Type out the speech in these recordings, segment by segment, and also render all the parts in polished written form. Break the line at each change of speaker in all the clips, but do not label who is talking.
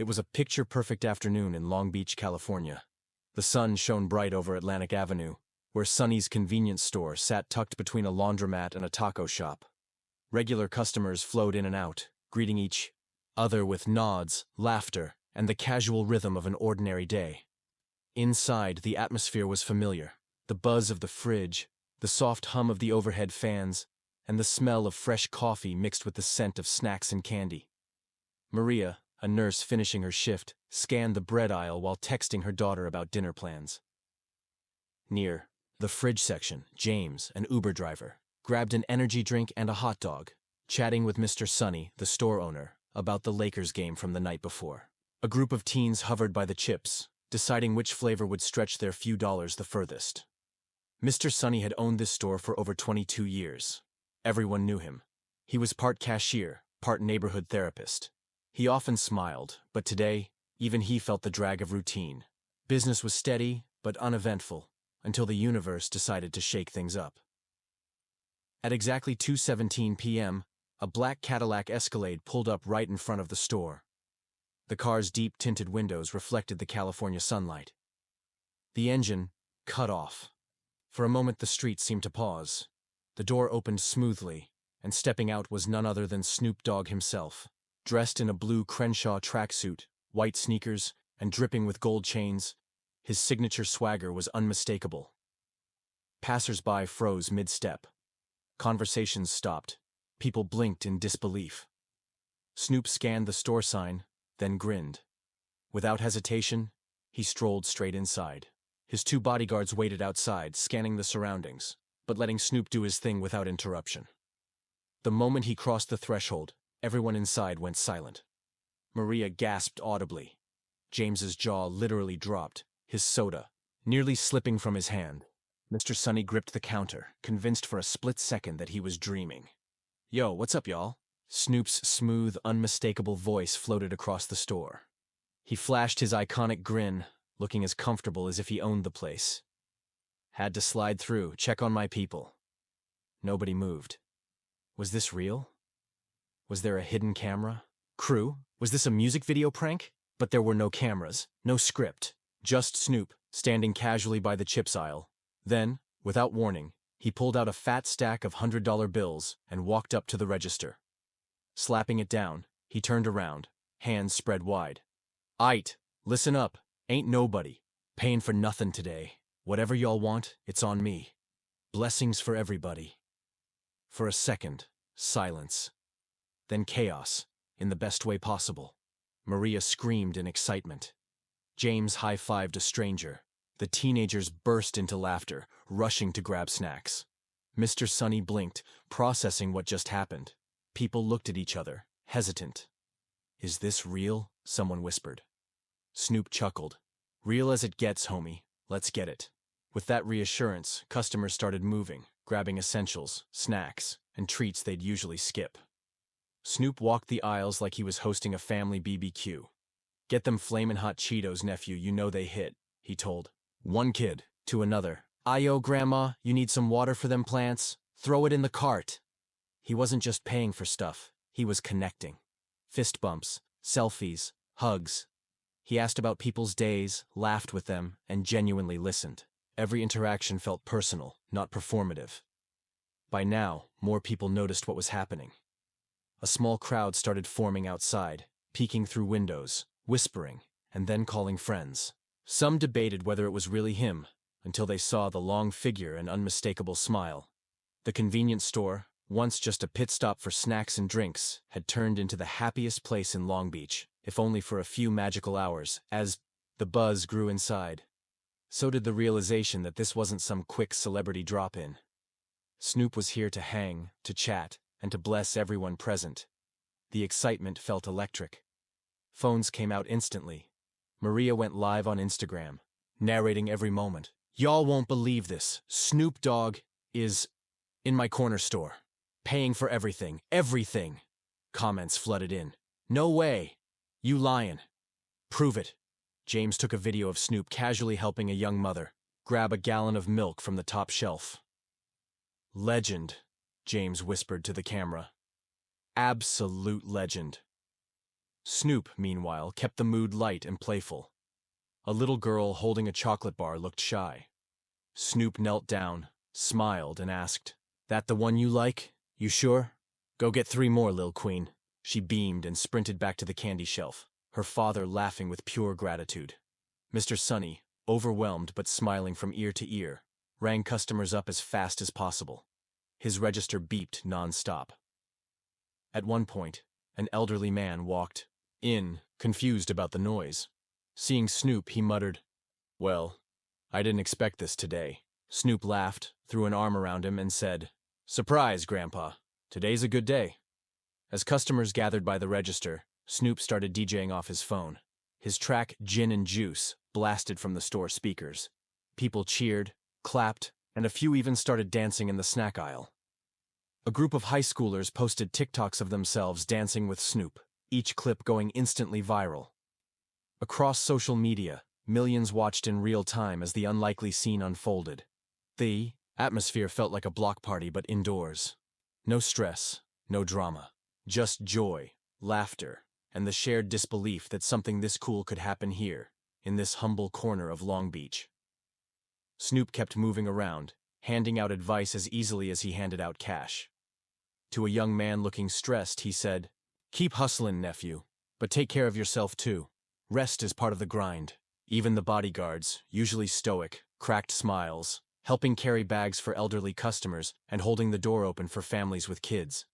It was a picture-perfect afternoon in Long Beach, California. The sun shone bright over Atlantic Avenue, where Sonny's convenience store sat tucked between a laundromat and a taco shop. Regular customers flowed in and out, greeting each other with nods, laughter, and the casual rhythm of an ordinary day. Inside, the atmosphere was familiar. The buzz of the fridge, the soft hum of the overhead fans, and the smell of fresh coffee mixed with the scent of snacks and candy. Maria, a nurse finishing her shift, scanned the bread aisle while texting her daughter about dinner plans. Near the fridge section, James, an Uber driver, grabbed an energy drink and a hot dog, chatting with Mr. Sonny, the store owner, about the Lakers game from the night before. A group of teens hovered by the chips, deciding which flavor would stretch their few dollars the furthest. Mr. Sonny had owned this store for over 22 years. Everyone knew him. He was part cashier, part neighborhood therapist. He often smiled, but today, even he felt the drag of routine. Business was steady, but uneventful, until the universe decided to shake things up. At exactly 2:17 p.m., a black Cadillac Escalade pulled up right in front of the store. The car's deep tinted windows reflected the California sunlight. The engine cut off. For a moment the street seemed to pause. The door opened smoothly, and stepping out was none other than Snoop Dogg himself, dressed in a blue Crenshaw tracksuit, white sneakers, and dripping with gold chains. His signature swagger was unmistakable. Passers-by froze mid-step. Conversations stopped. People blinked in disbelief. Snoop scanned the store sign, then grinned. Without hesitation, he strolled straight inside. His two bodyguards waited outside, scanning the surroundings, but letting Snoop do his thing without interruption. The moment he crossed the threshold, everyone inside went silent. Maria gasped audibly. James's jaw literally dropped, his soda nearly slipping from his hand. Mr. Sonny gripped the counter, convinced for a split second that he was dreaming. "Yo, what's up, y'all?" Snoop's smooth, unmistakable voice floated across the store. He flashed his iconic grin, looking as comfortable as if he owned the place. "Had to slide through, check on my people." Nobody moved. Was this real? Was there a hidden camera? Crew? Was this a music video prank? But there were no cameras, no script, just Snoop, standing casually by the chips aisle. Then, without warning, he pulled out a fat stack of $100 bills and walked up to the register. Slapping it down, he turned around, hands spread wide. "Aight, listen up, ain't nobody paying for nothing today. Whatever y'all want, it's on me. Blessings for everybody." For a second, silence. Then chaos, in the best way possible. Maria screamed in excitement. James high-fived a stranger. The teenagers burst into laughter, rushing to grab snacks. Mr. Sonny blinked, processing what just happened. People looked at each other, hesitant. "Is this real?" someone whispered. Snoop chuckled. "Real as it gets, homie. Let's get it." With that reassurance, customers started moving, grabbing essentials, snacks, and treats they'd usually skip. Snoop walked the aisles like he was hosting a family BBQ. "Get them flamin' hot Cheetos, nephew, you know they hit," he told. One kid to another. "Ayo, grandma, you need some water for them plants? Throw it in the cart." He wasn't just paying for stuff, he was connecting. Fist bumps, selfies, hugs. He asked about people's days, laughed with them, and genuinely listened. Every interaction felt personal, not performative. By now, more people noticed what was happening. A small crowd started forming outside, peeking through windows, whispering, and then calling friends. Some debated whether it was really him, until they saw the long figure and unmistakable smile. The convenience store, once just a pit stop for snacks and drinks, had turned into the happiest place in Long Beach, if only for a few magical hours. As the buzz grew inside, so did the realization that this wasn't some quick celebrity drop-in. Snoop was here to hang, to chat, and to bless everyone present. The excitement felt electric. Phones came out instantly. Maria went live on Instagram, narrating every moment. "Y'all won't believe this. Snoop Dogg is in my corner store. Paying for everything. Everything." Comments flooded in. "No way. You lying. Prove it." James took a video of Snoop casually helping a young mother grab a gallon of milk from the top shelf. "Legend," James whispered to the camera. "Absolute legend." Snoop, meanwhile, kept the mood light and playful. A little girl holding a chocolate bar looked shy. Snoop knelt down, smiled, and asked, "That the one you like? You sure? Go get 3 more, Lil Queen." She beamed and sprinted back to the candy shelf, her father laughing with pure gratitude. Mr. Sonny, overwhelmed but smiling from ear to ear, rang customers up as fast as possible. His register beeped non-stop. At one point, an elderly man walked in, confused about the noise. Seeing Snoop, he muttered, "Well, I didn't expect this today." Snoop laughed, threw an arm around him, and said, "Surprise, Grandpa. Today's a good day." As customers gathered by the register, Snoop started DJing off his phone. His track, Gin and Juice, blasted from the store speakers. People cheered, clapped, and a few even started dancing in the snack aisle. A group of high schoolers posted TikToks of themselves dancing with Snoop, each clip going instantly viral. Across social media, millions watched in real time as the unlikely scene unfolded. The atmosphere felt like a block party but indoors. No stress, no drama, just joy, laughter, and the shared disbelief that something this cool could happen here, in this humble corner of Long Beach. Snoop kept moving around, handing out advice as easily as he handed out cash. To a young man looking stressed, he said, "Keep hustling, nephew, but take care of yourself too. Rest is part of the grind." Even the bodyguards, usually stoic, cracked smiles, helping carry bags for elderly customers and holding the door open for families with kids.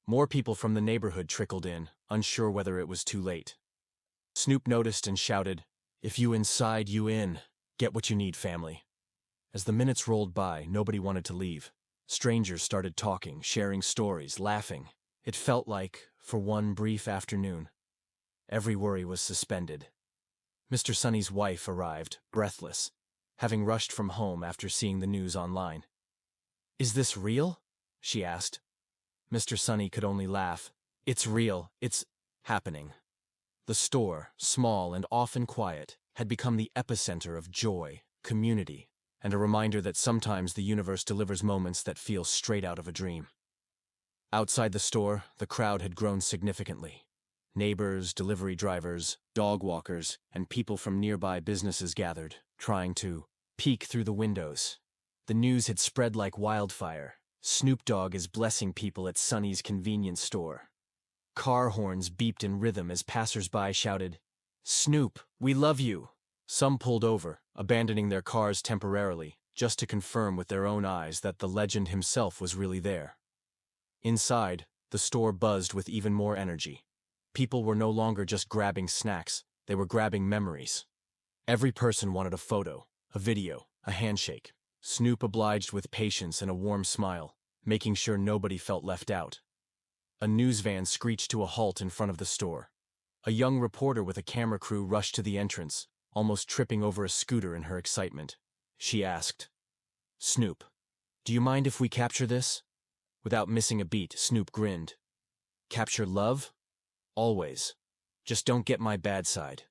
More people from the neighborhood trickled in, unsure whether it was too late. Snoop noticed and shouted, "If you inside, you in. Get what you need, family." As the minutes rolled by, nobody wanted to leave. Strangers started talking, sharing stories, laughing. It felt like, for one brief afternoon, every worry was suspended. Mr. Sonny's wife arrived, breathless, having rushed from home after seeing the news online. "Is this real?" she asked. Mr. Sonny could only laugh. "It's real. It's happening." The store, small and often quiet, had become the epicenter of joy, community, and a reminder that sometimes the universe delivers moments that feel straight out of a dream. Outside the store, the crowd had grown significantly. Neighbors, delivery drivers, dog walkers, and people from nearby businesses gathered, trying to peek through the windows. The news had spread like wildfire. Snoop Dogg is blessing people at Sonny's convenience store. Car horns beeped in rhythm as passers-by shouted, "Snoop, we love you." Some pulled over, abandoning their cars temporarily, just to confirm with their own eyes that the legend himself was really there. Inside, the store buzzed with even more energy. People were no longer just grabbing snacks, they were grabbing memories. Every person wanted a photo, a video, a handshake. Snoop obliged with patience and a warm smile, making sure nobody felt left out. A news van screeched to a halt in front of the store. A young reporter with a camera crew rushed to the entrance, almost tripping over a scooter in her excitement. She asked, "Snoop, do you mind if we capture this?" Without missing a beat, Snoop grinned. "Capture love? Always. Just don't get my bad side."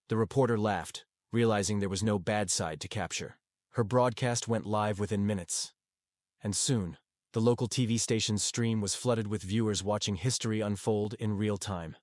The reporter laughed, realizing there was no bad side to capture. Her broadcast went live within minutes. And soon, the local TV station's stream was flooded with viewers watching history unfold in real time.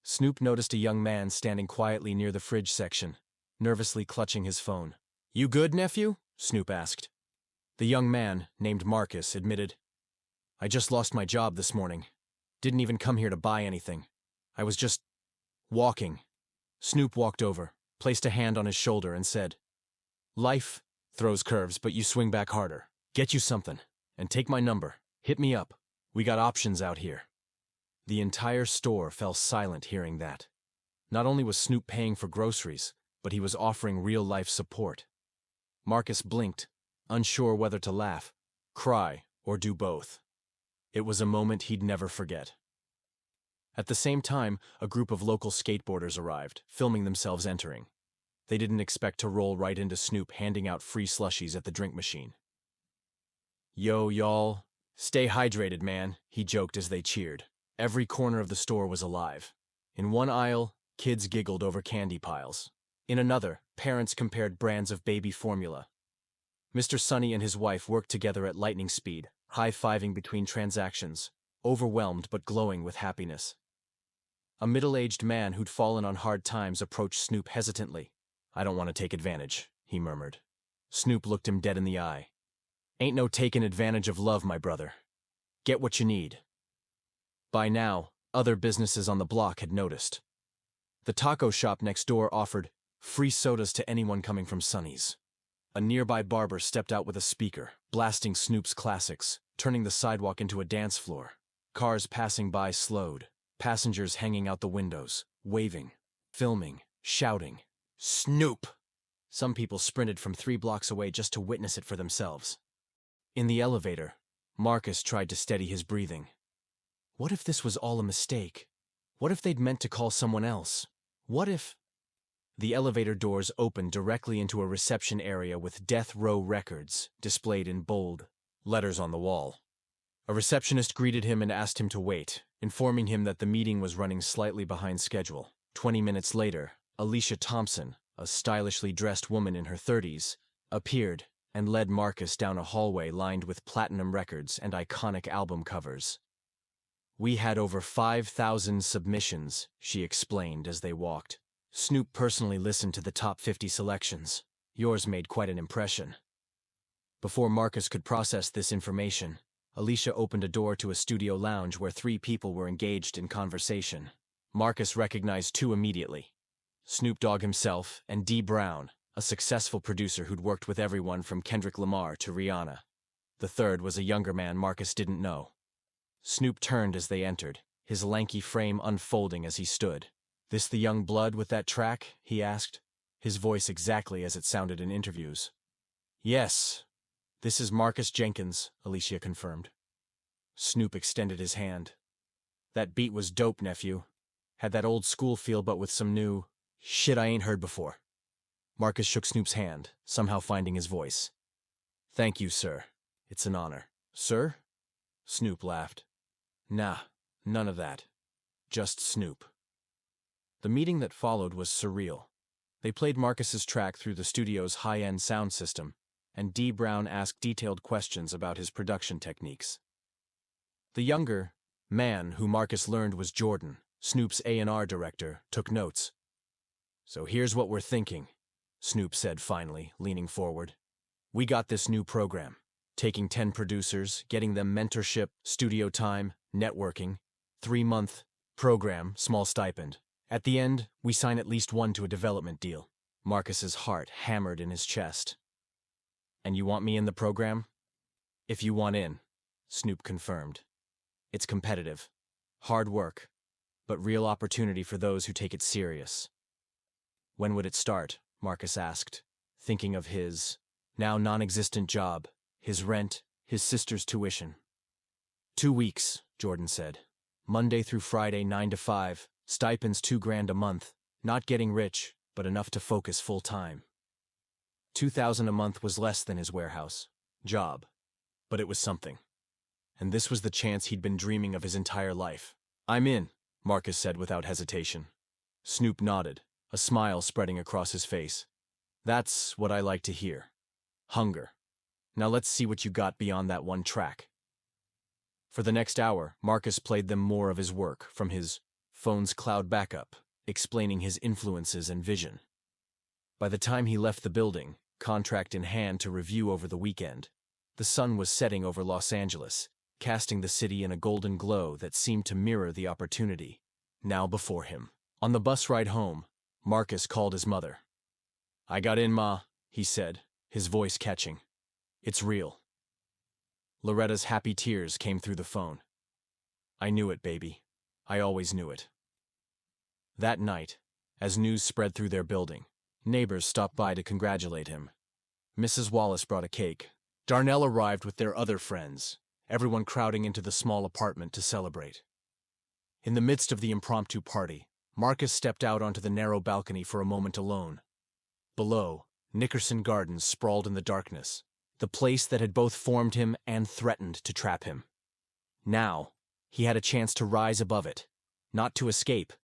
Snoop noticed a young man standing quietly near the fridge section, nervously clutching his phone. "You good, nephew?" Snoop asked. The young man, named Marcus, admitted, "I just lost my job this morning. Didn't even come here to buy anything. I was just walking." Snoop walked over, placed a hand on his shoulder, and said, "Life throws curves, but you swing back harder. Get you something. And take my number. Hit me up. We got options out here." The entire store fell silent hearing that. Not only was Snoop paying for groceries, but he was offering real-life support. Marcus blinked, unsure whether to laugh, cry, or do both. It was a moment he'd never forget. At the same time, a group of local skateboarders arrived, filming themselves entering. They didn't expect to roll right into Snoop handing out free slushies at the drink machine. "Yo, y'all. Stay hydrated, man," he joked as they cheered. Every corner of the store was alive. In one aisle, kids giggled over candy piles. In another, parents compared brands of baby formula. Mr. Sonny and his wife worked together at lightning speed, high-fiving between transactions, overwhelmed but glowing with happiness. A middle-aged man who'd fallen on hard times approached Snoop hesitantly. "I don't want to take advantage," he murmured. Snoop looked him dead in the eye. "Ain't no taking advantage of love, my brother. Get what you need." By now, other businesses on the block had noticed. The taco shop next door offered free sodas to anyone coming from Sonny's. A nearby barber stepped out with a speaker, blasting Snoop's classics, turning the sidewalk into a dance floor. Cars passing by slowed, passengers hanging out the windows, waving, filming, shouting, "Snoop!" Some people sprinted from 3 blocks away just to witness it for themselves. In the elevator, Marcus tried to steady his breathing. What if this was all a mistake? What if they'd meant to call someone else? What if... The elevator doors opened directly into a reception area with Death Row Records displayed in bold letters on the wall. A receptionist greeted him and asked him to wait, informing him that the meeting was running slightly behind schedule. 20 minutes later, Alicia Thompson, a stylishly dressed woman in her 30s, appeared and led Marcus down a hallway lined with platinum records and iconic album covers. "We had over 5,000 submissions," she explained as they walked. "Snoop personally listened to the top 50 selections. Yours made quite an impression." Before Marcus could process this information, Alicia opened a door to a studio lounge where 3 people were engaged in conversation. Marcus recognized 2 immediately: Snoop Dogg himself and Dee Brown, a successful producer who'd worked with everyone from Kendrick Lamar to Rihanna. The third was a younger man Marcus didn't know. Snoop turned as they entered, his lanky frame unfolding as he stood. "This the young blood with that track?" he asked, his voice exactly as it sounded in interviews. "Yes, this is Marcus Jenkins," Alicia confirmed. Snoop extended his hand. "That beat was dope, nephew. Had that old school feel but with some new shit I ain't heard before." Marcus shook Snoop's hand, somehow finding his voice. "Thank you, sir. It's an honor." "Sir?" Snoop laughed. "Nah, none of that. Just Snoop." The meeting that followed was surreal. They played Marcus's track through the studio's high-end sound system, and Dee Brown asked detailed questions about his production techniques. The younger man, who Marcus learned was Jordan, Snoop's A&R director, took notes. "So here's what we're thinking," Snoop said finally, leaning forward. "We got this new program. Taking 10 producers, getting them mentorship, studio time, networking, 3-month program, small stipend. At the end, we sign at least one to a development deal." Marcus's heart hammered in his chest. "And you want me in the program?" "If you want in," Snoop confirmed. "It's competitive. Hard work. But real opportunity for those who take it serious." "When would it start?" Marcus asked, thinking of his now non-existent job, his rent, his sister's tuition. 2 weeks, Jordan said. "Monday through Friday, 9 to 5, stipends $2,000 a month, not getting rich, but enough to focus full-time." $2,000 a month was less than his warehouse job, but it was something. And this was the chance he'd been dreaming of his entire life. "I'm in," Marcus said without hesitation. Snoop nodded, a smile spreading across his face. "That's what I like to hear. Hunger. Now let's see what you got beyond that one track." For the next hour, Marcus played them more of his work from his phone's cloud backup, explaining his influences and vision. By the time he left the building, contract in hand to review over the weekend, the sun was setting over Los Angeles, casting the city in a golden glow that seemed to mirror the opportunity now before him. On the bus ride home, Marcus called his mother. "I got in, Ma," he said, his voice catching. "It's real." Loretta's happy tears came through the phone. "I knew it, baby. I always knew it." That night, as news spread through their building, neighbors stopped by to congratulate him. Mrs. Wallace brought a cake. Darnell arrived with their other friends, everyone crowding into the small apartment to celebrate. In the midst of the impromptu party, Marcus stepped out onto the narrow balcony for a moment alone. Below, Nickerson Gardens sprawled in the darkness, the place that had both formed him and threatened to trap him. Now, he had a chance to rise above it, not to escape,